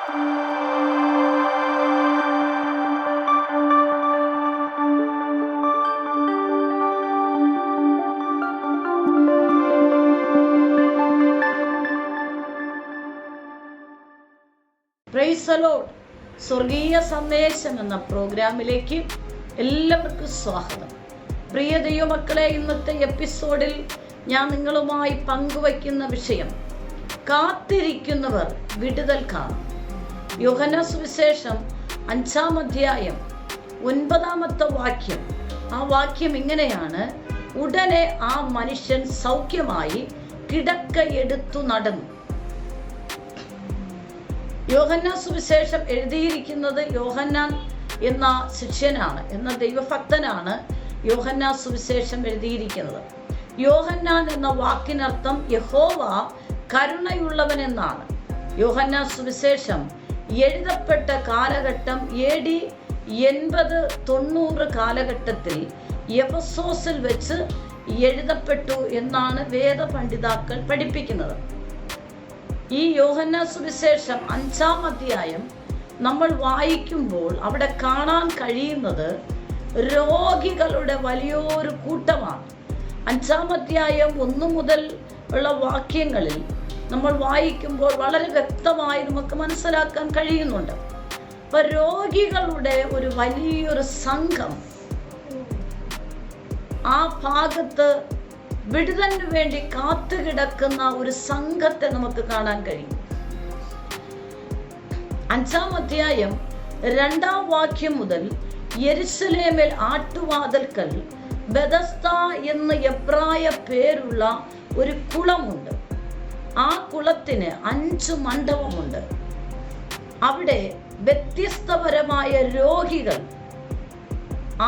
Praise the Lord. സ്വർഗീയ സന്ദേശം എന്ന പ്രോഗ്രാമിലേക്ക് എല്ലാവർക്കും സ്വാഗതം. പ്രിയ ദൈവമക്കളെ, ഇന്നത്തെ എപ്പിസോഡിൽ ഞാൻ നിങ്ങളുമായി പങ്കുവയ്ക്കുന്ന വിഷയം കാത്തിരിക്കുന്നവർ വിടുതൽ കാണും. യോഹന്നാ സുവിശേഷം 5-ാം അധ്യായം 9-ാമത്തെ വാക്യം. ആ വാക്യം ഇങ്ങനെയാണ്: ഉടനെ ആ മനുഷ്യൻ സൗഖ്യമായി കിടക്കയെടുത്തു നടന്നു. യോഹന്നാ സുവിശേഷം എഴുതിയിരിക്കുന്നത് യോഹന്നാൻ എന്ന ശിഷ്യനാണ്, എന്ന ദൈവഭക്തനാണ് യോഹന്നാ സുവിശേഷം എഴുതിയിരിക്കുന്നത്. യോഹന്നാൻ എന്ന വാക്കിനർത്ഥം യഹോവ കരുണയുള്ളവൻ എന്നാണ്. യോഹന്നാ സുവിശേഷം എഴുതപ്പെട്ട കാലഘട്ടം AD 80-90 കാലഘട്ടത്തിൽ എഫെസോസിൽ വെച്ച് എഴുതപ്പെട്ടു എന്നാണ് വേദപണ്ഡിതാക്കൾ പഠിപ്പിക്കുന്നത്. ഈ യോഹന്നാ സുവിശേഷം 5-ാം അധ്യായം നമ്മൾ വായിക്കുമ്പോൾ അവിടെ കാണാൻ കഴിയുന്നത് രോഗികളുടെ വലിയൊരു കൂട്ടമാണ്. 5-ാം അധ്യായം 1 മുതൽ ഉള്ള വാക്യങ്ങളിൽ നമ്മൾ വായിക്കുമ്പോൾ വളരെ വ്യക്തമായി നമുക്ക് മനസ്സിലാക്കാൻ കഴിയുന്നുണ്ട്. അപ്പൊ രോഗികളുടെ ഒരു വലിയൊരു സംഘം ആ ഭാഗത്ത് വിടുതലിന് വേണ്ടി കാത്തുകിടക്കുന്ന ഒരു സംഘത്തെ നമുക്ക് കാണാൻ കഴിയും. 5-ാം അധ്യായം 2-ാം വാക്യം മുതൽ യെരുശലേമിൽ ആട്ടുവാതിൽക്കൽ ബെഥസ്ദ എന്ന് എബ്രായ പേരുള്ള ഒരു കുളമുണ്ട്. ആ കുളത്തിന് 5 മണ്ഡപമുണ്ട്. അവിടെ വ്യത്യസ്തപരമായ രോഗികൾ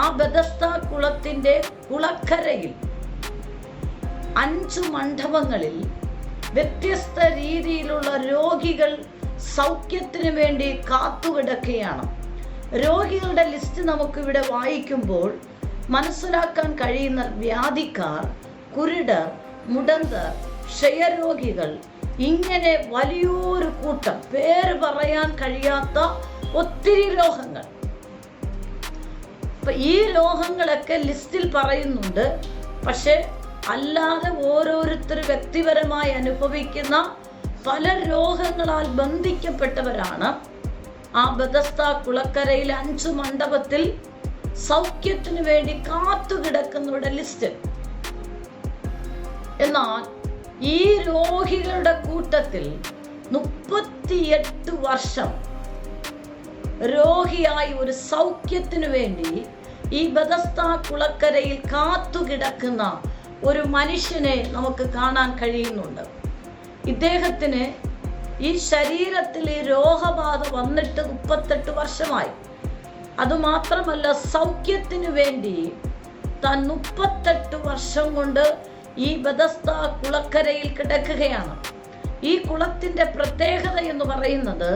ആ ബെഥസ്ദ കുളത്തിന്റെ കുളക്കരയിൽ 5 മണ്ഡപങ്ങളിൽ വ്യത്യസ്ത രീതിയിലുള്ള രോഗികൾ സൗഖ്യത്തിന് വേണ്ടി കാത്തുകിടക്കുകയാണ്. രോഗികളുടെ ലിസ്റ്റ് നമുക്കിവിടെ വായിക്കുമ്പോൾ മനസ്സിലാക്കാൻ കഴിയുന്ന വ്യാധിക്കാർ, കുരുടർ, മുടന്തർ, ക്ഷയരോഗികൾ, ഇങ്ങനെ വലിയൊരു കൂട്ടം, പേര് പറയാൻ കഴിയാത്ത ഒത്തിരി രോഗങ്ങൾ. അപ്പൊ ഈ രോഗങ്ങളൊക്കെ ലിസ്റ്റിൽ പറയുന്നുണ്ട്. പക്ഷെ അല്ലാതെ ഓരോരുത്തർ വ്യക്തിപരമായി അനുഭവിക്കുന്ന പല രോഗങ്ങളാൽ ബന്ധിക്കപ്പെട്ടവരാണ് ആ ബെഥസ്ദ കുളക്കരയിലെ 5 മണ്ഡപത്തിൽ സൗഖ്യത്തിന് വേണ്ടി കാത്തുകിടക്കുന്നവരുടെ ലിസ്റ്റ്. എന്നാൽ ഈ രോഗികളുടെ കൂട്ടത്തിൽ 38 വർഷം രോഗിയായി ഒരു സൗഖ്യത്തിന് വേണ്ടി ഈ ബെഥസ്ദ കുളക്കരയിൽ കാത്തുകിടക്കുന്ന ഒരു മനുഷ്യനെ നമുക്ക് കാണാൻ കഴിയുന്നുണ്ട്. ഇദ്ദേഹത്തിന് ഈ ശരീരത്തിൽ ഈ രോഗബാധ വന്നിട്ട് 38 വർഷമായി. അതുമാത്രമല്ല, സൗഖ്യത്തിന് വേണ്ടി താൻ 38 വർഷം കൊണ്ട് ഈ ബെഥസ്ദ കുളക്കരയിൽ കിടക്കുകയാണ്. ഈ കുളത്തിന്റെ പ്രത്യേകത എന്ന് പറയുന്നത്,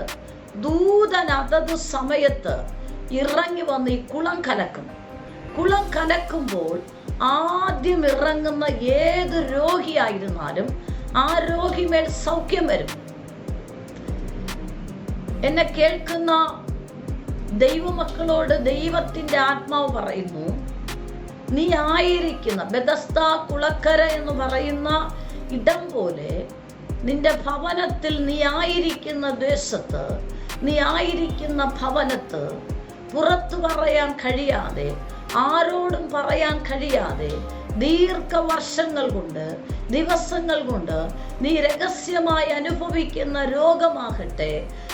ദൂതൻ അതത് സമയത്ത് ഇറങ്ങി വന്ന് ഈ കുളം കലക്കും. കുളം കലക്കുമ്പോൾ ആദ്യം ഇറങ്ങുന്ന ഏത് രോഗിയായിരുന്നാലും ആ രോഗിമേൽ സൗഖ്യം വരും. എന്നെ കേൾക്കുന്ന ദൈവമക്കളോട് ദൈവത്തിന്റെ ആത്മാവ് പറയുന്നു, നീ ആയിരിക്കുന്ന ബെഥസ്ദ കുളക്കര എന്ന് പറയുന്ന ഇടം പോലെ നിന്റെ ഭവനത്തിൽ, നീ ആയിരിക്കുന്ന ദേശത്ത്, നീ ആയിരിക്കുന്ന ഭവനത്ത് പുറത്തു പറയാൻ കഴിയാതെ, ആരോടും പറയാൻ കഴിയാതെ ദീർഘവർഷങ്ങൾ കൊണ്ട്, ദിവസങ്ങൾ കൊണ്ട് നീ രഹസ്യമായി അനുഭവിക്കുന്ന രോഗമാകട്ടെ,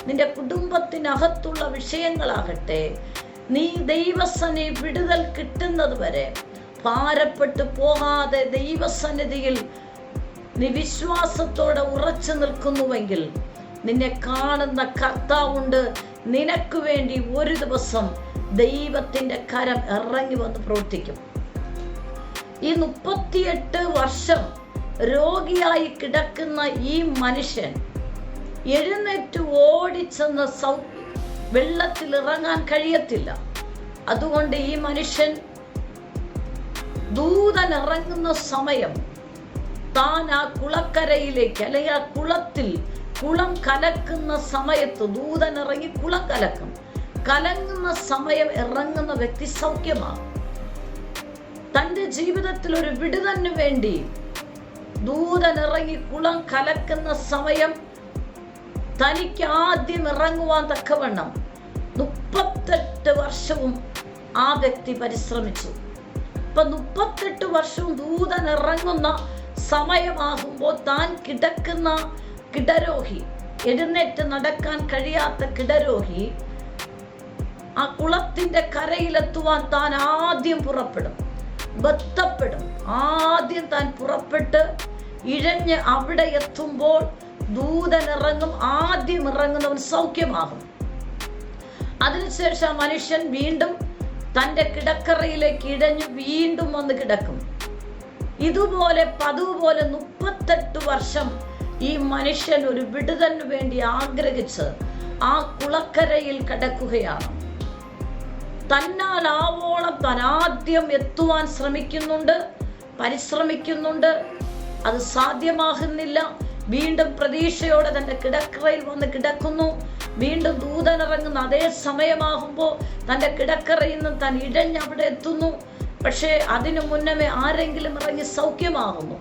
നിന്റെ കുടുംബത്തിനകത്തുള്ള വിഷയങ്ങളാകട്ടെ, നീ ദൈവസന്നി വിടുതൽ കിട്ടുന്നത് വരെ ഭാരപ്പെട്ടു പോകാതെ ദൈവസന്നിധിയിൽ നീ വിശ്വാസത്തോടെ ഉറച്ചു നിൽക്കുന്നുവെങ്കിൽ നിന്നെ കാണുന്ന കർത്താവുണ്ട്. നിനക്ക് വേണ്ടി ഒരു ദിവസം ദൈവത്തിന്റെ കരം ഇറങ്ങി വന്ന് പ്രവർത്തിക്കും. ഈ 38 വർഷം രോഗിയായി കിടക്കുന്ന ഈ മനുഷ്യൻ എഴുന്നേറ്റ് ഓടിച്ചെന്ന് വെള്ളത്തിൽ ഇറങ്ങാൻ കഴിയത്തില്ല. അതുകൊണ്ട് ഈ മനുഷ്യൻ ദൂതൻ ഇറങ്ങുന്ന സമയം താൻ ആ കുളക്കരയിലേക്ക്, അല്ലെങ്കിൽ ആ കുളത്തിൽ കുളം കലക്കുന്ന സമയത്ത് ദൂതൻ ഇറങ്ങി കുളം കലക്കും. കലങ്ങുന്ന സമയം ഇറങ്ങുന്ന വ്യക്തി സൗഖ്യമാണ്. തൻ്റെ ജീവിതത്തിൽ ഒരു വിടുതലിന് വേണ്ടി ദൂതൻ ഇറങ്ങി കുളം കലക്കുന്ന സമയം തനിക്ക് ആദ്യം ഇറങ്ങുവാൻ തക്കവണ്ണം 38 വർഷവും ആ വ്യക്തി പരിശ്രമിച്ചു. ഇപ്പൊ 38 വർഷവും ദൂതൻ ഇറങ്ങുന്ന സമയമാകുമ്പോൾ താൻ കിടക്കുന്ന കിടരോഗി, എഴുന്നേറ്റ് നടക്കാൻ കഴിയാത്ത കിടരോഗി, ആ കുളത്തിന്റെ കരയിലെത്തുവാൻ താൻ ആദ്യം പുറപ്പെടും, ബന്ധപ്പെടും. ആദ്യം താൻ പുറപ്പെട്ട് ഇഴഞ്ഞ് അവിടെ എത്തുമ്പോൾ ദൂതൻ ഇറങ്ങും. ആദ്യം ഇറങ്ങുന്നവൻ സൗഖ്യമാകും. അതിനുശേഷം മനുഷ്യൻ വീണ്ടും തൻ്റെ കിടക്കറയിലേക്ക് ഇഴഞ്ഞ് വീണ്ടും വന്ന് കിടക്കും. ഇതുപോലെ പതുപോലെ 38 വർഷം ഈ മനുഷ്യൻ ഒരു വിടുതലിന് വേണ്ടി ആഗ്രഹിച്ച് ആ കുളക്കരയിൽ കിടക്കുകയാണ്. തന്നാൽ ആവോളം താൻ ആദ്യം എത്തുവാൻ ശ്രമിക്കുന്നുണ്ട്, പരിശ്രമിക്കുന്നുണ്ട്. അത് സാധ്യമാകുന്നില്ല. വീണ്ടും പ്രതീക്ഷയോടെ തൻ്റെ കിടക്കറയിൽ വന്ന് കിടക്കുന്നു. വീണ്ടും ദൂതൻ ഇറങ്ങുന്ന അതേ സമയമാകുമ്പോൾ തൻ്റെ കിടക്കറയിൽ നിന്ന് താൻ ഇഴഞ്ഞവിടെ എത്തുന്നു. പക്ഷേ അതിനു മുന്നമേ ആരെങ്കിലും ഇറങ്ങി സൗഖ്യമാകുന്നു.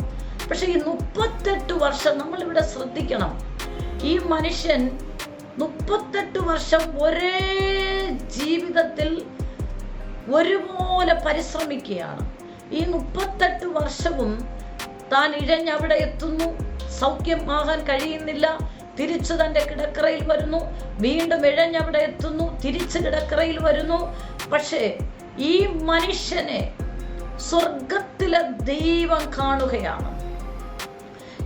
പക്ഷെ ഈ 38 വർഷം നമ്മളിവിടെ ശ്രദ്ധിക്കണം. ഈ മനുഷ്യൻ 38 വർഷം ഒരേ ജീവിതത്തിൽ ഒരുപോലെ പരിശ്രമിക്കുകയാണ്. ഈ 38 വർഷവും താൻ ഇഴഞ്ഞവിടെ എത്തുന്നു, സൗഖ്യമാകാൻ കഴിയുന്നില്ല. തിരിച്ചു തൻ്റെ കിടക്കറയിൽ വരുന്നു, വീണ്ടും ഇഴഞ്ഞവിടെ എത്തുന്നു, തിരിച്ച് കിടക്കറയിൽ വരുന്നു. പക്ഷേ ഈ മനുഷ്യനെ സ്വർഗത്തിലെ ദൈവം കാണുകയാണ്.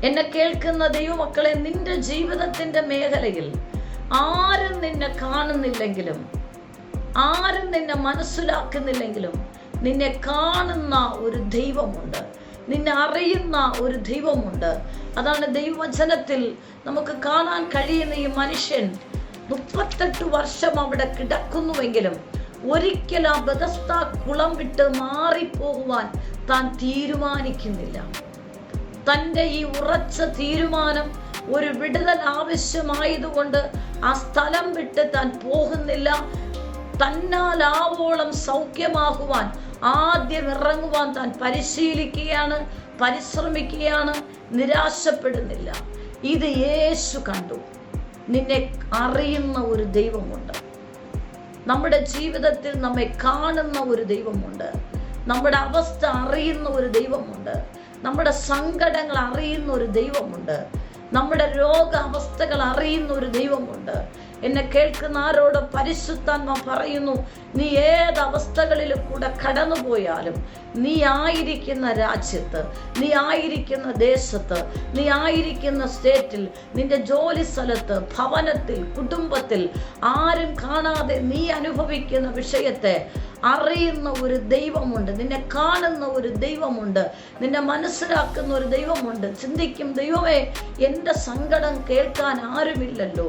എന്നെ കേൾക്കുന്ന ദൈവമക്കളെ, നിന്റെ ജീവിതത്തിന്റെ മേഖലയിൽ ആരും നിന്നെ കാണുന്നില്ലെങ്കിലും, ആരും നിന്നെ മനസ്സിലാക്കുന്നില്ലെങ്കിലും, നിന്നെ കാണുന്ന ഒരു ദൈവമുണ്ട്, നിന്നെ അറിയുന്ന ഒരു ദൈവമുണ്ട്. അതാണ് ദൈവവചനത്തിൽ നമുക്ക് കാണാൻ കഴിയുന്ന ഈ മനുഷ്യൻ 38 വർഷം അവിടെ കിടക്കുന്നുവെങ്കിലും ഒരിക്കലും ആ ബെഥസ്ദാ കുളം വിട്ട് മാറിപ്പോകുവാൻ താൻ തീരുമാനിക്കുന്നില്ല. തൻ്റെ ഈ ഉറച്ച തീരുമാനം, ഒരു വിടുതൽ ആവശ്യമായതുകൊണ്ട് ആ സ്ഥലം വിട്ട് താൻ പോകുന്നില്ല. തന്നാൽ ആവോളം സൗഖ്യമാകുവാൻ ആദ്യം ഇറങ്ങുവാൻ താൻ പരിശീലിക്കുകയാണ്, പരിശ്രമിക്കുകയാണ്, നിരാശപ്പെടുന്നില്ല. ഇത് യേശു കണ്ടു. നിന്നെ അറിയുന്ന ഒരു ദൈവമുണ്ട്, നമ്മുടെ ജീവിതത്തിൽ നമ്മെ കാണുന്ന ഒരു ദൈവമുണ്ട്, നമ്മുടെ അവസ്ഥ അറിയുന്ന ഒരു ദൈവമുണ്ട്, നമ്മുടെ സങ്കടങ്ങൾ അറിയുന്ന ഒരു ദൈവമുണ്ട്, നമ്മുടെ രോഗാവസ്ഥകൾ അറിയുന്ന ഒരു ദൈവമുണ്ട്. എന്നെ കേൾക്കുന്ന ആരോട് പരിശുദ്ധാത്മാ പറയുന്നു, നീ ഏത് അവസ്ഥകളിൽ കൂടെ കടന്നുപോയാലും, നീ ആയിരിക്കുന്ന രാജ്യത്ത്, നീ ആയിരിക്കുന്ന ദേശത്ത്, നീ ആയിരിക്കുന്ന സ്റ്റേറ്റിൽ, നിന്റെ ജോലി സ്ഥലത്ത്, ഭവനത്തിൽ, കുടുംബത്തിൽ ആരും കാണാതെ നീ അനുഭവിക്കുന്ന വിഷയത്തെ അറിയുന്ന ഒരു ദൈവമുണ്ട്, നിന്നെ കാണുന്ന ഒരു ദൈവമുണ്ട്, നിന്നെ മനസ്സിലാക്കുന്ന ഒരു ദൈവമുണ്ട്. ചിന്തിക്കും, ദൈവമേ, എൻ്റെ സങ്കടം കേൾക്കാൻ ആരുമില്ലല്ലോ,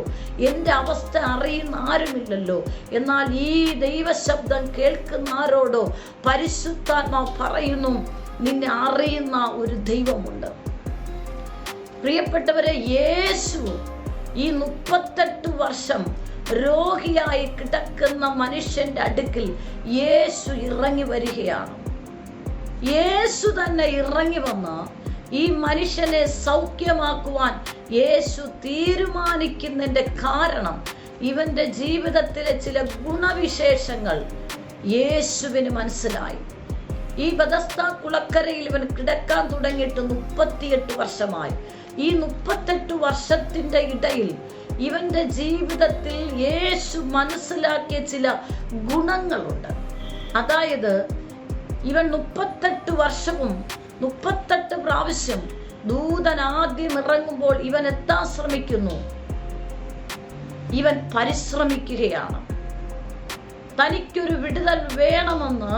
എൻ്റെ അവസ്ഥ അറിയുന്ന ആരുമില്ലല്ലോ. എന്നാൽ ഈ ദൈവശബ്ദം കേൾക്കുന്ന ആരോടോ പരിശുദ്ധാത്മാവ് പറയുന്നു, നിന്നെ അറിയുന്ന ഒരു ദൈവമുണ്ട്. പ്രിയപ്പെട്ടവരെ, യേശു ഈ 38 വർഷം രോഗിയായി കിടക്കുന്ന മനുഷ്യന്റെ അടുക്കൽ യേശു ഇറങ്ങി വരികയാണ്. യേശു തന്നെ ഇറങ്ങി വന്ന് ഈ മനുഷ്യനെ സൗഖ്യമാക്കുവാൻ യേശു തീരുമാനിക്കുന്നതിന്റെ കാരണം, ഇവന്റെ ജീവിതത്തിലെ ചില ഗുണവിശേഷങ്ങൾ യേശുവിന് മനസ്സിലായി. ഈ ബെഥസ്ദാ കുളക്കരയിൽ ഇവൻ കിടക്കാൻ തുടങ്ങിയിട്ട് 38 വർഷമായി. ഈ 38 വർഷത്തിന്റെ ഇടയിൽ ഇവന്റെ ജീവിതത്തിൽ യേശു മനസ്സിലാക്കിയ ചില ഗുണങ്ങളുണ്ട്. അതായത്, ഇവൻ 38 വർഷവും 38 പ്രാവശ്യം ദൂതൻ ആദ്യം ഇറങ്ങുമ്പോൾ ഇവൻ എത്താൻ ശ്രമിക്കുന്നു. ഇവൻ പരിശ്രമിക്കുകയാണ്. തനിക്കൊരു വിടുതൽ വേണമെന്ന്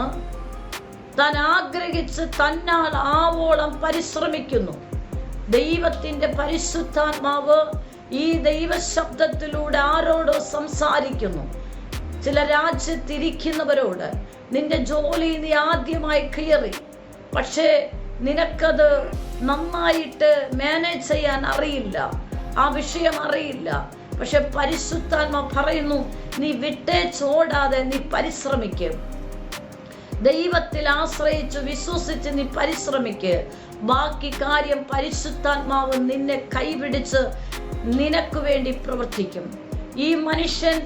താൻ ആഗ്രഹിച്ച് തന്നാൽ ആവോളം പരിശ്രമിക്കുന്നു. ദൈവത്തിന്റെ പരിശുദ്ധാത്മാവ് ഈ ദൈവശബ്ദത്തിലൂടെ ആരോടോ സംസാരിക്കുന്നു. ചില രാജ്യത്തിരിക്കുന്നവരോട്, നിന്റെ ജോലി നീ ആദ്യമായി കയറി, പക്ഷേ നിനക്കത് നന്നായിട്ട് മാനേജ് ചെയ്യാൻ അറിയില്ല. ആ വിഷയം അറിയില്ല. പക്ഷെ പരിശുദ്ധാത്മ പറയുന്നു, നീ വിട്ടേച്ചോടാതെ നീ പരിശ്രമിക്കും. ദൈവത്തിൽ ആശ്രയിച്ച് വിശ്വസിച്ച് നീ പരിശ്രമിക്ക്. ബാക്കി കാര്യം പരിശുദ്ധാത്മാവ് നിന്നെ കൈപിടിച്ച് നിനക്ക് വേണ്ടി പ്രവർത്തിക്കും. ഈ മനുഷ്യൻ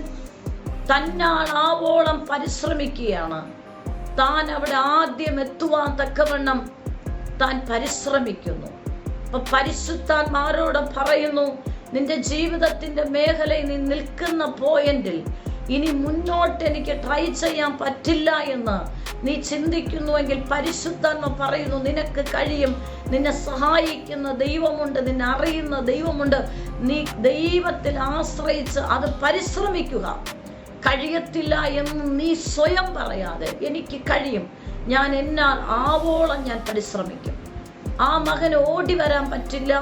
തന്നാളാവോളം പരിശ്രമിക്കുകയാണ്. താൻ അവിടെ ആദ്യം എത്തുവാൻ തക്കവണ്ണം താൻ പരിശ്രമിക്കുന്നു. അപ്പൊ പരിശുദ്ധാത്മാരോട് പറയുന്നു, നിന്റെ ജീവിതത്തിന്റെ മേഖലയിൽ നീ നിൽക്കുന്ന പോയിന്റിൽ ഇനി മുന്നോട്ട് എനിക്ക് ട്രൈ ചെയ്യാൻ പറ്റില്ല എന്ന് നീ ചിന്തിക്കുന്നുവെങ്കിൽ പരിശുദ്ധാത്മ പറയുന്നു, നിനക്ക് കഴിയും. നിന്നെ സഹായിക്കുന്ന ദൈവമുണ്ട്, നിന്നെ അറിയുന്ന ദൈവമുണ്ട്. നീ ദൈവത്തിൽ ആശ്രയിച്ച് അത് പരിശ്രമിക്കുക. കഴിയത്തില്ല എന്ന് നീ സ്വയം പറയാതെ, എനിക്ക് കഴിയും, ഞാൻ എന്നാൽ ആവോളം ഞാൻ പരിശ്രമിക്കും. ആ മകന് ഓടി വരാൻ പറ്റില്ല,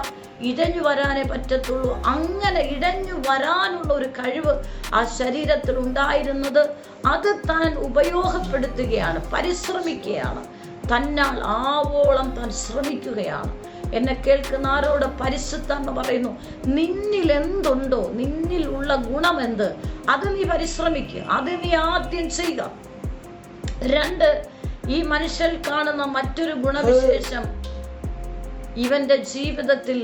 ഇഴഞ്ഞു വരാനേ പറ്റത്തുള്ളൂ. അങ്ങനെ ഇഴഞ്ഞു വരാനുള്ള ഒരു കഴിവ് ആ ശരീരത്തിൽ ഉണ്ടായിരുന്നത് അത് താൻ ഉപയോഗപ്പെടുത്തുകയാണ്, പരിശ്രമിക്കുകയാണ്. തന്നാൽ ആവോളം താൻ ശ്രമിക്കുകയാണ്. എന്നെ കേൾക്കുന്ന ആരോട് പരിശുദ്ധാത്മ പറയുന്നു, നിന്നിൽ എന്തുണ്ടോ, നിന്നിൽ ഉള്ള ഗുണമെന്ത്, അത് നീ പരിശ്രമിക്കുക, അത് നീ ആദ്യം ചെയ്യുക. 2, ഈ മനുഷ്യൽ കാണുന്ന മറ്റൊരു ഗുണവിശേഷം, ഇവന്റെ ജീവിതത്തിൽ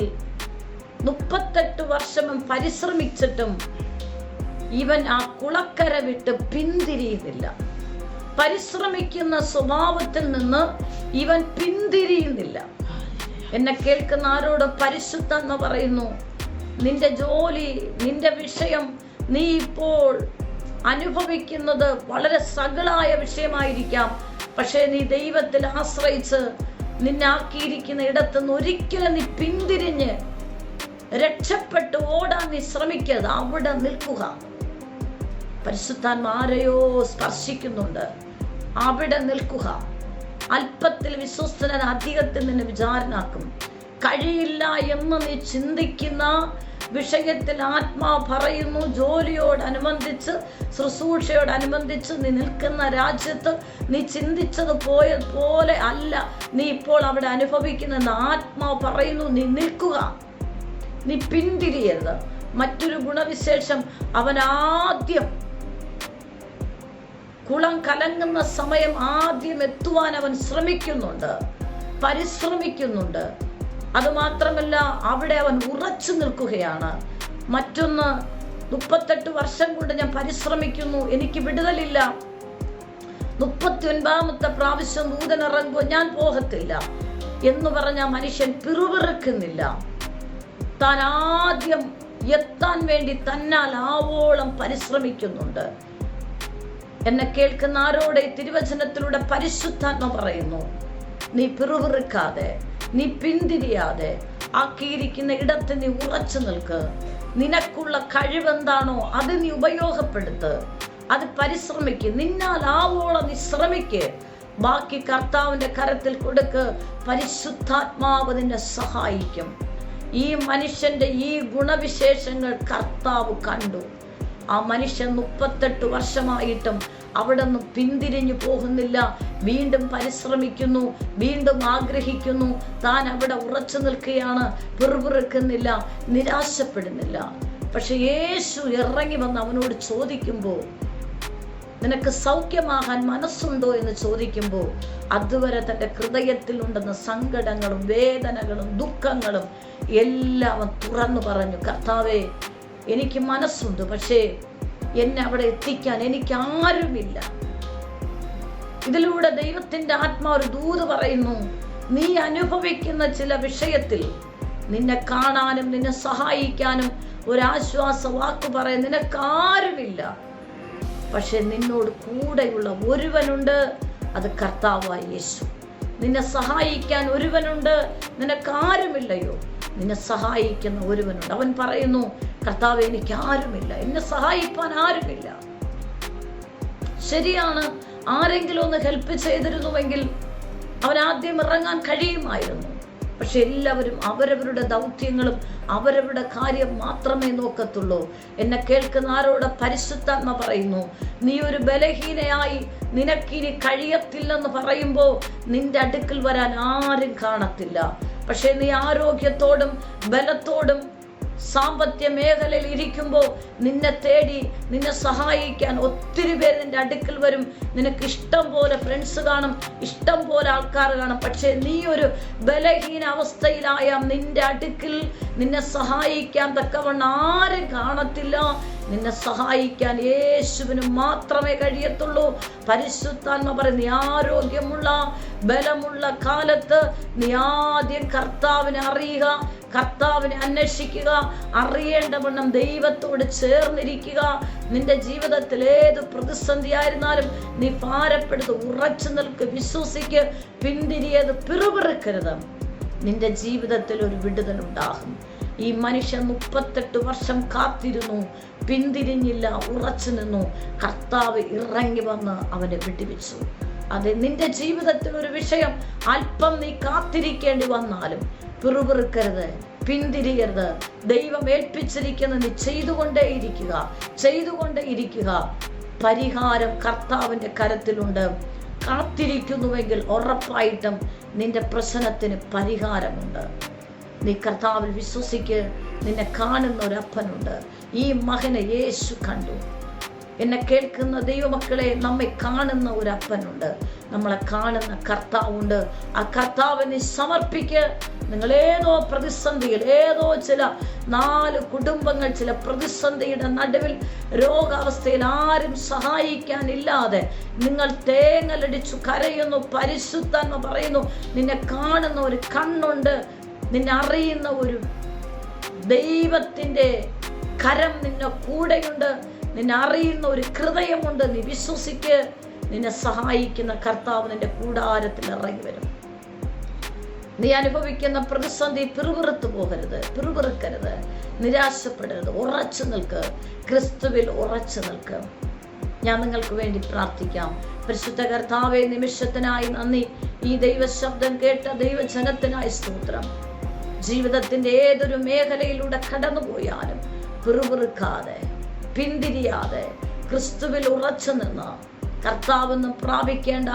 38 വർഷം പരിശ്രമിച്ചിട്ടും ഇവൻ ആ കുളക്കര വിട്ട് പിന്തിരിയുന്നില്ല. പരിശ്രമിക്കുന്ന സ്വഭാവത്തിൽ നിന്ന് ഇവൻ പിന്തിരിയുന്നില്ല. എന്നെ കേൾക്കുന്ന ആരോട് പരിശുദ്ധാത്മ പറയുന്നു, നിന്റെ ജോലി, നിന്റെ വിഷയം, നീ ഇപ്പോൾ അനുഭവിക്കുന്നത് വളരെ സകലായ വിഷയമായിരിക്കാം. പക്ഷേ നീ ദൈവത്തിൽ ആശ്രയിച്ച് നിന്നാക്കിയിരിക്കുന്ന ഇടത്തുനിന്ന് ഒരിക്കലും നീ പിന്തിരിഞ്ഞ് രക്ഷപ്പെട്ട് ഓടാൻ നീ ശ്രമിക്കരുത്. അവിടെ നിൽക്കുക. പരിശുദ്ധാത്മ ആരെയോ സ്പർശിക്കുന്നുണ്ട്. അവിടെ നിൽക്കുക. അല്പത്തിൽ വിശ്വസ്തന അധികത്തിൽ നിന്നെ വിചാരണാക്കും. കഴിയില്ല എന്ന് നീ ചിന്തിക്കുന്ന വിഷയത്തിൽ ആത്മാവ് പറയുന്നു, ജോലിയോടനുബന്ധിച്ച്, ശുശ്രൂഷയോടനുബന്ധിച്ച് നീ നിൽക്കുന്ന രാജ്യത്ത് നീ ചിന്തിച്ചത് പോലെ അല്ല നീ ഇപ്പോൾ അവിടെ അനുഭവിക്കുന്ന ആത്മാവ് പറയുന്നു, നീ നിൽക്കുക, നീ പിന്തിരിയരുത്. മറ്റൊരു ഗുണവിശേഷം, അവൻ ആദ്യം കുളം കലങ്ങുന്ന സമയം ആദ്യം എത്തുവാൻ അവൻ ശ്രമിക്കുന്നുണ്ട്, പരിശ്രമിക്കുന്നുണ്ട്. അതുമാത്രമല്ല, അവിടെ അവൻ ഉറച്ചു നിൽക്കുകയാണ്. മറ്റൊന്ന്, 38 വർഷം കൊണ്ട് ഞാൻ പരിശ്രമിക്കുന്നു, എനിക്ക് വിടുതലില്ല. 39ാമത്തെ പ്രാവശ്യം ദൂതനിറങ്ങുമ്പോൾ ഞാൻ പോകത്തില്ല എന്ന് പറഞ്ഞ മനുഷ്യൻ പിറുപിറുക്കുന്നില്ല. താൻ ആദ്യം എത്താൻ വേണ്ടി തന്നാൽ ആവോളം പരിശ്രമിക്കുന്നുണ്ട്. എന്നെ കേൾക്കുന്ന ആരോടെ തിരുവചനത്തിലൂടെ പരിശുദ്ധാത്മ പറയുന്നു, നീ പിറുപിറുക്കാതെ, നീ പിന്തിരിയാതെ, ആക്കിയിരിക്കുന്ന ഇടത്ത് നീ ഉറച്ചു നിൽക്ക്. നിനക്കുള്ള കഴിവെന്താണോ അത് നീ ഉപയോഗപ്പെടുത്ത്, അത് പരിശ്രമിക്ക്. നിന്നാൽ ആവോളം നീ ശ്രമിക്ക്. ബാക്കി കർത്താവിന്റെ കരത്തിൽ കൊടുക്ക്. പരിശുദ്ധാത്മാവ് നിന്നെ സഹായിക്കും. ഈ മനുഷ്യന്റെ ഈ ഗുണവിശേഷങ്ങൾ കർത്താവ് കണ്ടു. ആ മനുഷ്യൻ 38 വർഷമായിട്ടും അവിടെ നിന്ന് പിന്തിരിഞ്ഞു പോകുന്നില്ല. വീണ്ടും പരിശ്രമിക്കുന്നു, വീണ്ടും ആഗ്രഹിക്കുന്നു. താൻ അവിടെ ഉറച്ചു നിൽക്കുകയാണ്, പിറുപിറുക്കുന്നില്ല, നിരാശപ്പെടുന്നില്ല. പക്ഷെ യേശു ഇറങ്ങി വന്ന് അവനോട് ചോദിക്കുമ്പോൾ, നിനക്ക് സൗഖ്യമാകാൻ മനസ്സുണ്ടോ എന്ന് ചോദിക്കുമ്പോൾ, അതുവരെ തൻ്റെ ഹൃദയത്തിലുണ്ടെന്ന സങ്കടങ്ങളും വേദനകളും ദുഃഖങ്ങളും എല്ലാം അവൻ തുറന്നു പറഞ്ഞു, കർത്താവേ, എനിക്ക് മനസ്സുണ്ട്, പക്ഷേ എന്നെ അവിടെ എത്തിക്കാൻ എനിക്ക് ആരുമില്ല. ഇതിലൂടെ ദൈവത്തിന്റെ ആത്മാവ് ഒരു ദൂത് പറയുന്നു, നീ അനുഭവിക്കുന്ന ചില വിഷയത്തിൽ നിന്നെ കാണാനും നിന്നെ സഹായിക്കാനും ഒരാശ്വാസ വാക്ക് പറയാൻ നിനക്കാരുമില്ല. പക്ഷെ നിന്നോട് കൂടെയുള്ള ഒരുവനുണ്ട്, അത് കർത്താവായ യേശു. നിന്നെ സഹായിക്കാൻ ഒരുവനുണ്ട്, നിനക്കാരുമില്ലയോ? നിന്നെ സഹായിക്കുന്ന ഒരുവനുണ്ട്. അവൻ പറയുന്നു, കർത്താവേ, എനിക്ക് ആരുമില്ല, എന്നെ സഹായിപ്പാൻ ആരുമില്ല. ശരിയാണ്, ആരെങ്കിലും ഒന്ന് ഹെൽപ്പ് ചെയ്തിരുന്നുവെങ്കിൽ അവൻ ആദ്യം ഇറങ്ങാൻ കഴിയുമായിരുന്നു. പക്ഷെ എല്ലാവരും അവരവരുടെ ദൗത്യങ്ങളും അവരവരുടെ കാര്യം മാത്രമേ നോക്കത്തുള്ളൂ. എന്നെ കേൾക്കുന്ന ആരോട് പരിശുദ്ധാത്മ പറയുന്നു, നീ ഒരു ബലഹീനയായി നിനക്കിനി കഴിയത്തില്ലെന്ന് പറയുമ്പോൾ നിന്റെ അടുക്കൽ വരാൻ ആരും കാണത്തില്ല. പക്ഷെ നീ ആരോഗ്യത്തോടും ബലത്തോടും സാമ്പത്തിക മേഖലയിൽ ഇരിക്കുമ്പോൾ നിന്നെ തേടി നിന്നെ സഹായിക്കാൻ ഒത്തിരി പേര് നിന്റെ അടുക്കൽ വരും. നിനക്ക് ഇഷ്ടം പോലെ ഫ്രണ്ട്സ് കാണും, ഇഷ്ടം പോലെ ആൾക്കാർ കാണും. പക്ഷെ നീ ഒരു ബലഹീന അവസ്ഥയിലായ നിന്റെ അടുക്കൽ നിന്നെ സഹായിക്കാൻ തക്കവണ്ണം ആരും കാണത്തില്ല. നിന്നെ സഹായിക്കാൻ യേശുവിന് മാത്രമേ കഴിയത്തുള്ളൂ. പരിശുദ്ധാത്മ പറയും, നീ ആരോഗ്യമുള്ള ബലമുള്ള കാലത്ത് നീ ആദ്യം കർത്താവിനെ അറിയുക, കർത്താവിനെ അന്വേഷിക്കുക, അറിയേണ്ടവണ്ണം ദൈവത്തോട് ചേർന്നിരിക്കുക. നിന്റെ ജീവിതത്തിൽ ഏത് പ്രതിസന്ധി ആയിരുന്നാലും നീ ഭാരപ്പെടുത്ത് ഉറച്ചു നിൽക്ക്, വിശ്വസിക്ക്, പിന്തിരിയത് പിറുപിറുക്കരുത്. നിന്റെ ജീവിതത്തിൽ ഒരു വിടുതൽ ഉണ്ടാകും. ഈ മനുഷ്യൻ 38 വർഷം കാത്തിരുന്നു, പിന്തിരിഞ്ഞില്ല, ഉറച്ചു നിന്നു. കർത്താവ് ഇറങ്ങി വന്ന് അവനെ വിടുവിച്ചു. അതെ, നിന്റെ ജീവിതത്തിൽ ഒരു വിഷയം അല്പം നീ കാത്തിരിക്കേണ്ടി വന്നാലും പിറുപിറുക്കരുത്, പിന്തിരിയരുത്. ദൈവം ഏൽപ്പിച്ചിരിക്കുന്ന നീ ചെയ്തുകൊണ്ടേയിരിക്കുക. പരിഹാരം കർത്താവിൻ്റെ കരത്തിലുണ്ട്. കാത്തിരിക്കുന്നുവെങ്കിൽ ഉറപ്പായിട്ടും നിന്റെ പ്രശ്നത്തിന് പരിഹാരമുണ്ട്. നീ കർത്താവിൽ വിശ്വസിക്ക്. നിന്നെ കാണുന്ന ഒരു അപ്പനുണ്ട്. ഈ മകനെ യേശു കണ്ടു. എന്നെ കേൾക്കുന്ന ദൈവമക്കളെ, നമ്മെ കാണുന്ന ഒരു അപ്പനുണ്ട്, നമ്മളെ കാണുന്ന കർത്താവുണ്ട്. ആ കർത്താവിനെ സമർപ്പിക്ക്. നിങ്ങൾ ഏതോ പ്രതിസന്ധിയിൽ, ഏതോ ചില 4 കുടുംബങ്ങൾ ചില പ്രതിസന്ധിയുടെ നടുവിൽ രോഗാവസ്ഥയിൽ ആരും സഹായിക്കാനില്ലാതെ നിങ്ങൾ തേങ്ങലടിച്ചു കരയുന്നു. പരിശുദ്ധാത്മ പറയുന്നു, നിന്നെ കാണുന്ന ഒരു കണ്ണുണ്ട്, നിന്നെ അറിയുന്ന ഒരു ദൈവത്തിൻ്റെ കരം നിന്നെ കൂടെയുണ്ട്, നിന്നെ അറിയുന്ന ഒരു ഹൃദയമുണ്ട്. നീ വിശ്വസിക്ക്. നിന്നെ സഹായിക്കുന്ന കർത്താവ് നിന്റെ കൂടാരത്തിൽ ഇറങ്ങി വരും. നീ അനുഭവിക്കുന്ന പ്രതിസന്ധി പിറുപിറുക്കരുത്, നിരാശപ്പെടരുത്. ഉറച്ചു നിൽക്ക്, ക്രിസ്തുവിൽ ഉറച്ചു നിൽക്ക്. ഞാൻ നിങ്ങൾക്ക് വേണ്ടി പ്രാർത്ഥിക്കാം. പരിശുദ്ധ കർത്താവേ, നിമിഷത്തിനായി നന്ദി. ഈ ദൈവശബ്ദം കേട്ട ദൈവജനത്തിനായി സ്തോത്രം. ജീവിതത്തിന്റെ ഏതൊരു മേഖലയിലൂടെ കടന്നുപോയാലും പിറുപിറുക്കാതെ, പിന്തിരിയാതെ, ക്രിസ്തുവിൽ ഉറച്ചു നിന്ന് കർത്താവെന്ന് പ്രാപിക്കേണ്ട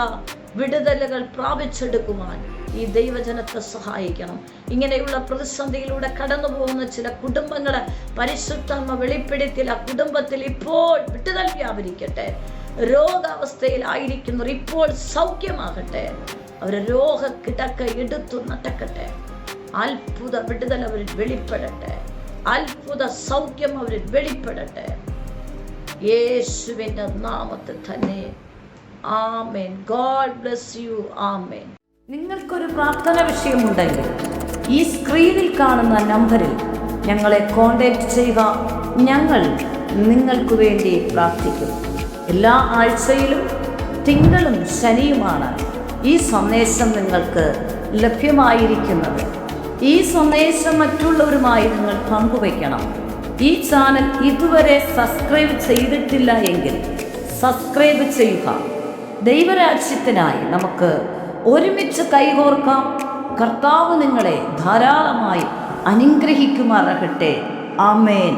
വിടുതലുകൾ പ്രാപിച്ചെടുക്കുവാൻ ഈ ദൈവജനത്തെ സഹായിക്കണം. ഇങ്ങനെയുള്ള പ്രതിസന്ധിയിലൂടെ കടന്നു പോകുന്ന ചില കുടുംബങ്ങളെ പരിശുദ്ധാത്മ വെളിപ്പെടുത്തിയ കുടുംബത്തിൽ ഇപ്പോൾ വിടുതൽ വ്യാപരിക്കട്ടെ. രോഗാവസ്ഥയിലായിരിക്കുന്നവർ ഇപ്പോൾ സൗഖ്യമാകട്ടെ. അവരെ രോഗക്കിടക്ക എടുത്തു നടക്കട്ടെ. അത്ഭുത വിടുതൽ അവരിൽ വെളിപ്പെടട്ടെ. അത്ഭുത സൗഖ്യം അവരിൽ വെളിപ്പെടട്ടെ. യേശുവിന്റെ നാമത്തിൽ തന്നെ. Amen. God bless you. Amen. നിങ്ങൾക്കൊരു പ്രാർത്ഥന വിഷയമുണ്ടെങ്കിൽ ഈ സ്ക്രീനിൽ കാണുന്ന നമ്പറിൽ ഞങ്ങളെ കോൺടാക്ട് ചെയ്യുക. ഞങ്ങൾ നിങ്ങൾക്ക് വേണ്ടി പ്രാർത്ഥിക്കും. എല്ലാ ആഴ്ചയിലും തിങ്കളും ശനിയുമാണ് ഈ സന്ദേശം നിങ്ങൾക്ക് ലഭ്യമായിരിക്കുന്നത്. ഈ സന്ദേശം മറ്റുള്ളവരുമായി നിങ്ങൾ പങ്കുവയ്ക്കണം. ഈ ചാനൽ ഇതുവരെ സബ്സ്ക്രൈബ് ചെയ്തിട്ടില്ല എങ്കിൽ സബ്സ്ക്രൈബ് ചെയ്യുക. ദൈവരാജ്യത്തിനായി നമുക്ക് ഒരുമിച്ച് കൈകോർക്കാം. കർത്താവ് നിങ്ങളെ ധാരാളമായി അനുഗ്രഹിക്കുമാറാകട്ടെ. ആമേൻ.